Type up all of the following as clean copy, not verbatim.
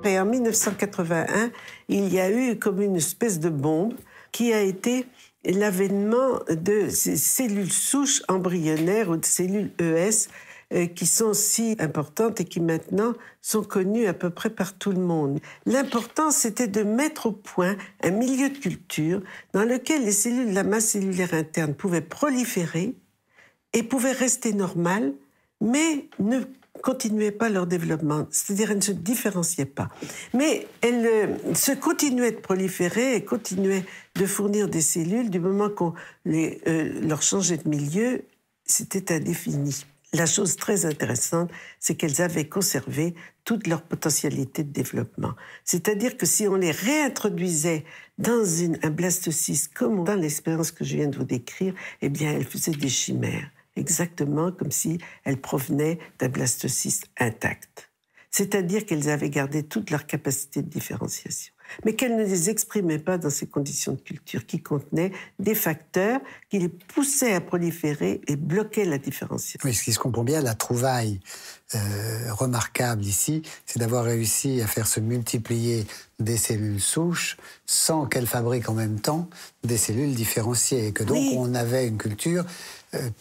exemple, et en 1981, il y a eu comme une espèce de bombe qui a été l'avènement de ces cellules souches embryonnaires ou de cellules ES qui sont si importantes et qui maintenant sont connues à peu près par tout le monde. L'important, c'était de mettre au point un milieu de culture dans lequel les cellules de la masse cellulaire interne pouvaient proliférer et pouvaient rester normales, mais ne continuaient pas leur développement, c'est-à-dire elles ne se différenciaient pas. Mais elles se continuaient de proliférer et continuaient de fournir des cellules du moment qu'on leur changeait de milieu, c'était indéfini. La chose très intéressante, c'est qu'elles avaient conservé toute leur potentialité de développement. C'est-à-dire que si on les réintroduisait dans un blastocyste, comme dans l'expérience que je viens de vous décrire, eh bien, elles faisaient des chimères. Exactement comme si elles provenaient d'un blastocyste intact. C'est-à-dire qu'elles avaient gardé toute leur capacité de différenciation, mais qu'elles ne les exprimaient pas dans ces conditions de culture qui contenaient des facteurs qui les poussaient à proliférer et bloquaient la différenciation. Oui, ce qui se comprend bien, la trouvaille remarquable ici, c'est d'avoir réussi à faire se multiplier des cellules souches sans qu'elles fabriquent en même temps des cellules différenciées, et que donc on avait une culture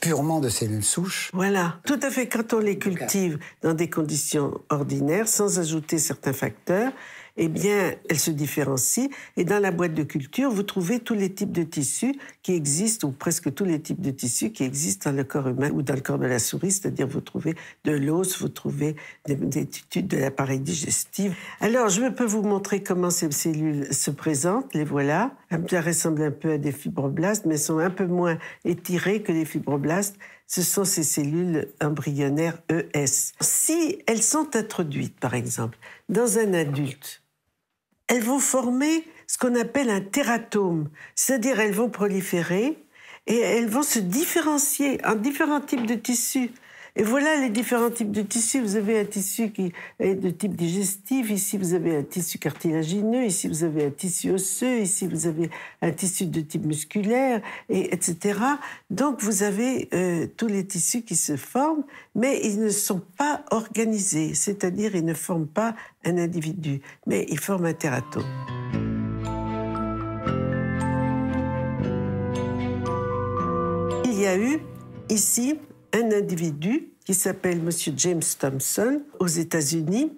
purement de cellules souches. Voilà, tout à fait. Quand on les cultive dans des conditions ordinaires, sans ajouter certains facteurs, eh bien, elles se différencient. Et dans la boîte de culture, vous trouvez tous les types de tissus qui existent, ou presque tous les types de tissus qui existent dans le corps humain ou dans le corps de la souris, c'est-à-dire vous trouvez de l'os, vous trouvez des tissus de l'appareil digestif. Alors, je peux vous montrer comment ces cellules se présentent. Les voilà. Elles ressemblent un peu à des fibroblastes, mais sont un peu moins étirées que les fibroblastes. Ce sont ces cellules embryonnaires ES. Si elles sont introduites, par exemple, dans un adulte, elles vont former ce qu'on appelle un tératome, c'est-à-dire elles vont proliférer et elles vont se différencier en différents types de tissus. Et voilà les différents types de tissus. Vous avez un tissu qui est de type digestif, ici vous avez un tissu cartilagineux, ici vous avez un tissu osseux, ici vous avez un tissu de type musculaire, etc. Donc vous avez tous les tissus qui se forment, mais ils ne sont pas organisés, c'est-à-dire ils ne forment pas un individu, mais ils forment un tératome. Il y a eu ici un individu qui s'appelle M. James Thomson aux États-Unis.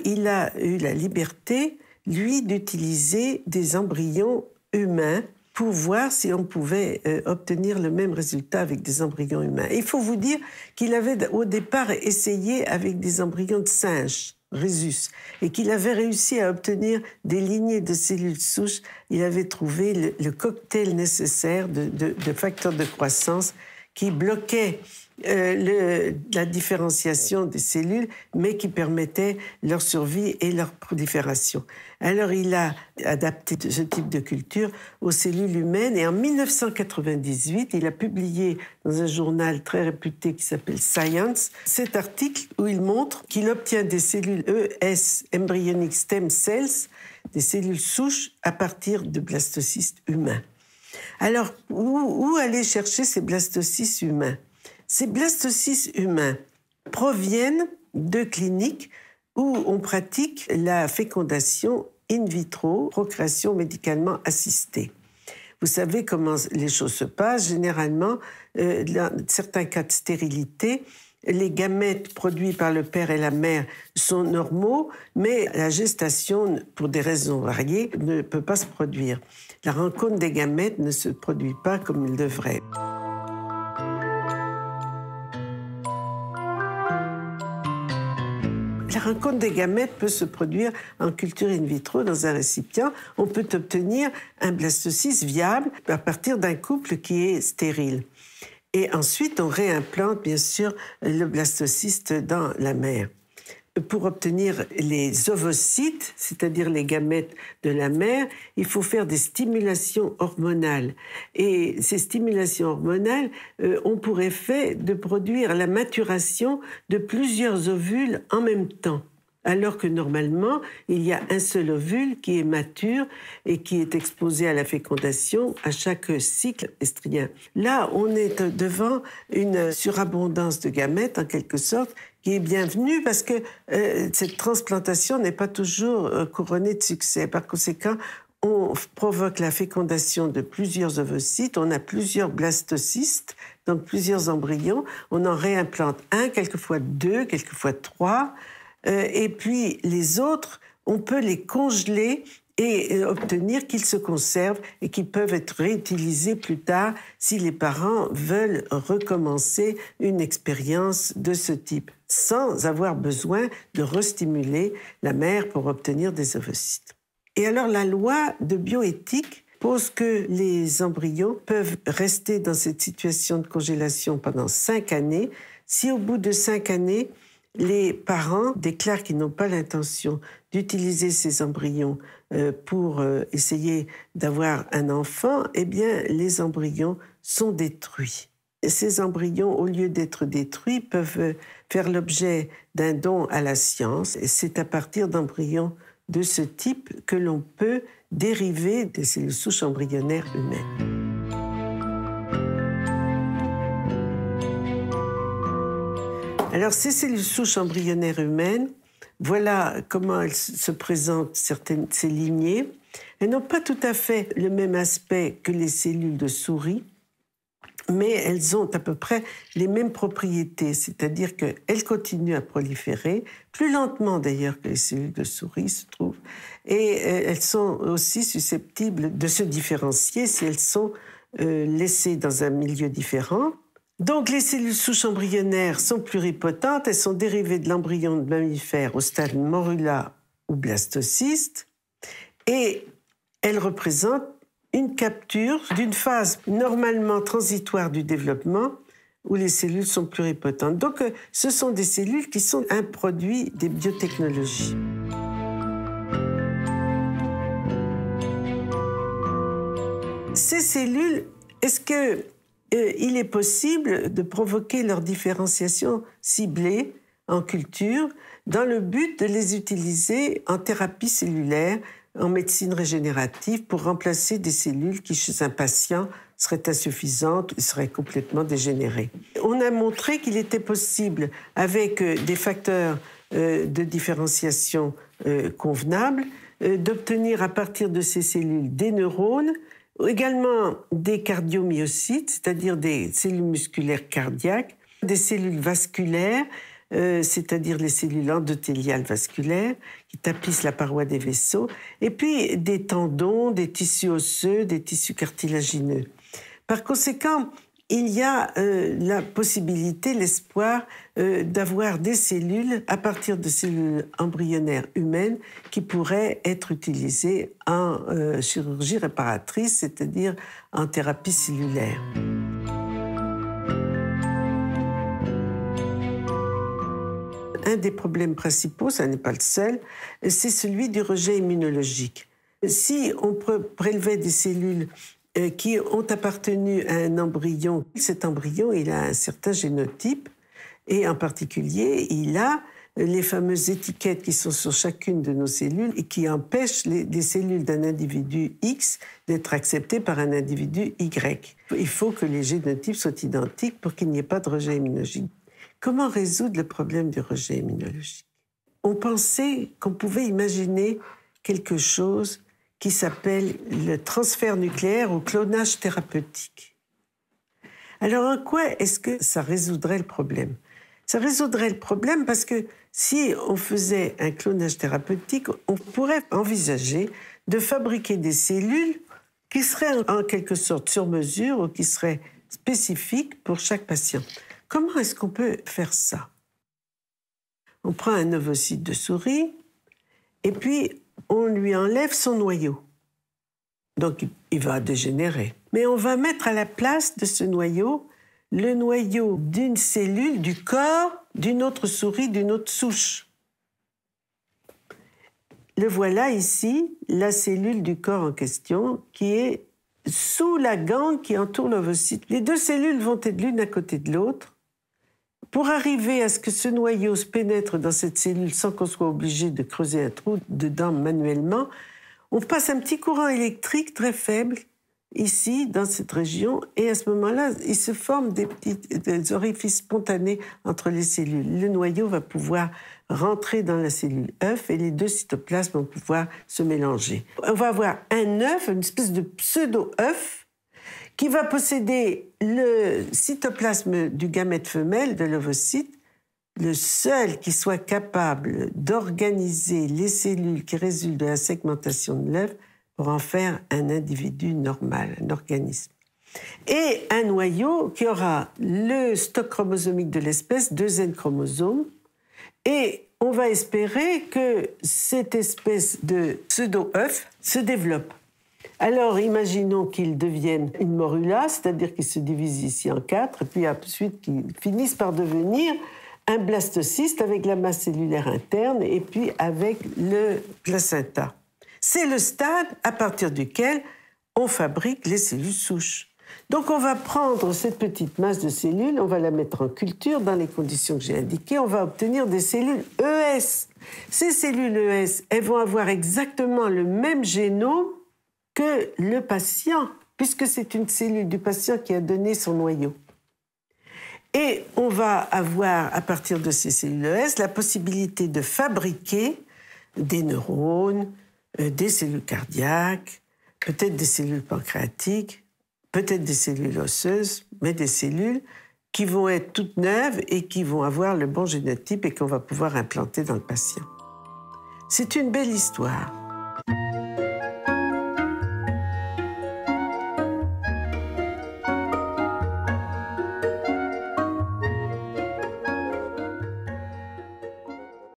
Il a eu la liberté, lui, d'utiliser des embryons humains pour voir si on pouvait obtenir le même résultat avec des embryons humains. Et il faut vous dire qu'il avait au départ essayé avec des embryons de singes, rhésus, et qu'il avait réussi à obtenir des lignées de cellules souches. Il avait trouvé le cocktail nécessaire de facteurs de croissance qui bloquaient la différenciation des cellules, mais qui permettait leur survie et leur prolifération. Alors il a adapté ce type de culture aux cellules humaines, et en 1998, il a publié dans un journal très réputé qui s'appelle Science cet article où il montre qu'il obtient des cellules ES, embryonic stem cells, des cellules souches à partir de blastocystes humains. Alors, où aller chercher ces blastocystes humains ? Ces blastocystes humains proviennent de cliniques où on pratique la fécondation in vitro, procréation médicalement assistée. Vous savez comment les choses se passent. Généralement, dans certains cas de stérilité, les gamètes produits par le père et la mère sont normaux, mais la gestation, pour des raisons variées, ne peut pas se produire. La rencontre des gamètes ne se produit pas comme il devrait. La rencontre des gamètes peut se produire en culture in vitro dans un récipient. On peut obtenir un blastocyste viable à partir d'un couple qui est stérile. Et ensuite, on réimplante, bien sûr, le blastocyste dans la mère. Pour obtenir les ovocytes, c'est-à-dire les gamètes de la mère, il faut faire des stimulations hormonales. Et ces stimulations hormonales ont pour effet de produire la maturation de plusieurs ovules en même temps. alors que normalement, il y a un seul ovule qui est mature et qui est exposé à la fécondation à chaque cycle estrien. Là, on est devant une surabondance de gamètes, en quelque sorte, qui est bienvenue parce que cette transplantation n'est pas toujours couronnée de succès. Par conséquent, on provoque la fécondation de plusieurs ovocytes, on a plusieurs blastocystes, donc plusieurs embryons, on en réimplante un, quelquefois deux, quelquefois trois, et puis les autres, on peut les congeler et obtenir qu'ils se conservent et qu'ils peuvent être réutilisés plus tard si les parents veulent recommencer une expérience de ce type, sans avoir besoin de restimuler la mère pour obtenir des ovocytes. Et alors la loi de bioéthique pose que les embryons peuvent rester dans cette situation de congélation pendant 5 années si au bout de 5 années, les parents déclarent qu'ils n'ont pas l'intention d'utiliser ces embryons pour essayer d'avoir un enfant, eh bien, les embryons sont détruits. Et ces embryons, au lieu d'être détruits, peuvent faire l'objet d'un don à la science. Et c'est à partir d'embryons de ce type que l'on peut dériver des cellules souches embryonnaires humaines. Alors, ces cellules souches embryonnaires humaines, voilà comment elles se présentent, ces lignées. Elles n'ont pas tout à fait le même aspect que les cellules de souris, mais elles ont à peu près les mêmes propriétés, c'est-à-dire qu'elles continuent à proliférer, plus lentement d'ailleurs que les cellules de souris se trouvent, et elles sont aussi susceptibles de se différencier si elles sont laissées dans un milieu différent. Donc les cellules souches embryonnaires sont pluripotentes, elles sont dérivées de l'embryon de mammifère au stade morula ou blastocyste, et elles représentent une capture d'une phase normalement transitoire du développement où les cellules sont pluripotentes. Donc ce sont des cellules qui sont un produit des biotechnologies. Ces cellules, est-ce que il est possible de provoquer leur différenciation ciblée en culture dans le but de les utiliser en thérapie cellulaire, en médecine régénérative, pour remplacer des cellules qui, chez un patient, seraient insuffisantes et seraient complètement dégénérées. On a montré qu'il était possible, avec des facteurs de différenciation convenables, d'obtenir à partir de ces cellules des neurones, également des cardiomyocytes, c'est-à-dire des cellules musculaires cardiaques, des cellules vasculaires, c'est-à-dire les cellules endothéliales vasculaires qui tapissent la paroi des vaisseaux, et puis des tendons, des tissus osseux, des tissus cartilagineux. Par conséquent, il y a la possibilité, l'espoir d'avoir des cellules à partir de cellules embryonnaires humaines qui pourraient être utilisées en chirurgie réparatrice, c'est-à-dire en thérapie cellulaire. Un des problèmes principaux, ça n'est pas le seul, c'est celui du rejet immunologique. Si on prélevait des cellules qui ont appartenu à un embryon, cet embryon, il a un certain génotype, et en particulier, il a les fameuses étiquettes qui sont sur chacune de nos cellules et qui empêchent les cellules d'un individu X d'être acceptées par un individu Y. Il faut que les génotypes soient identiques pour qu'il n'y ait pas de rejet immunologique. Comment résoudre le problème du rejet immunologique? On pensait qu'on pouvait imaginer quelque chose qui s'appelle le transfert nucléaire ou clonage thérapeutique. Alors, en quoi est-ce que ça résoudrait le problème? Ça résoudrait le problème parce que si on faisait un clonage thérapeutique, on pourrait envisager de fabriquer des cellules qui seraient en quelque sorte sur mesure ou qui seraient spécifiques pour chaque patient. Comment est-ce qu'on peut faire ça? On prend un ovocyte de souris et puis on lui enlève son noyau. Donc, il va dégénérer. Mais on va mettre à la place de ce noyau le noyau d'une cellule du corps d'une autre souris, d'une autre souche. Le voilà ici, la cellule du corps en question, qui est sous la gangue qui entoure l'ovocyte. Les deux cellules vont être l'une à côté de l'autre. pour arriver à ce que ce noyau se pénètre dans cette cellule sans qu'on soit obligé de creuser un trou dedans manuellement, on passe un petit courant électrique très faible ici, dans cette région, et à ce moment-là, il se forme des orifices spontanés entre les cellules. Le noyau va pouvoir rentrer dans la cellule œuf et les deux cytoplasmes vont pouvoir se mélanger. On va avoir un œuf, une espèce de pseudo-œuf, qui va posséder le cytoplasme du gamète femelle, de l'ovocyte, le seul qui soit capable d'organiser les cellules qui résultent de la segmentation de l'œuf pour en faire un individu normal, un organisme. Et un noyau qui aura le stock chromosomique de l'espèce, 2 N chromosomes, et on va espérer que cette espèce de pseudo-œuf se développe. Alors, imaginons qu'il devienne une morula, c'est-à-dire qu'il se divise ici en 4, et puis ensuite qu'il finisse par devenir un blastocyste avec la masse cellulaire interne et puis avec le placenta. C'est le stade à partir duquel on fabrique les cellules souches. Donc on va prendre cette petite masse de cellules, on va la mettre en culture dans les conditions que j'ai indiquées, on va obtenir des cellules ES. Ces cellules ES, elles vont avoir exactement le même génome que le patient, puisque c'est une cellule du patient qui a donné son noyau. Et on va avoir, à partir de ces cellules ES, la possibilité de fabriquer des neurones, des cellules cardiaques, peut-être des cellules pancréatiques, peut-être des cellules osseuses, mais des cellules qui vont être toutes neuves et qui vont avoir le bon génotype et qu'on va pouvoir implanter dans le patient. C'est une belle histoire.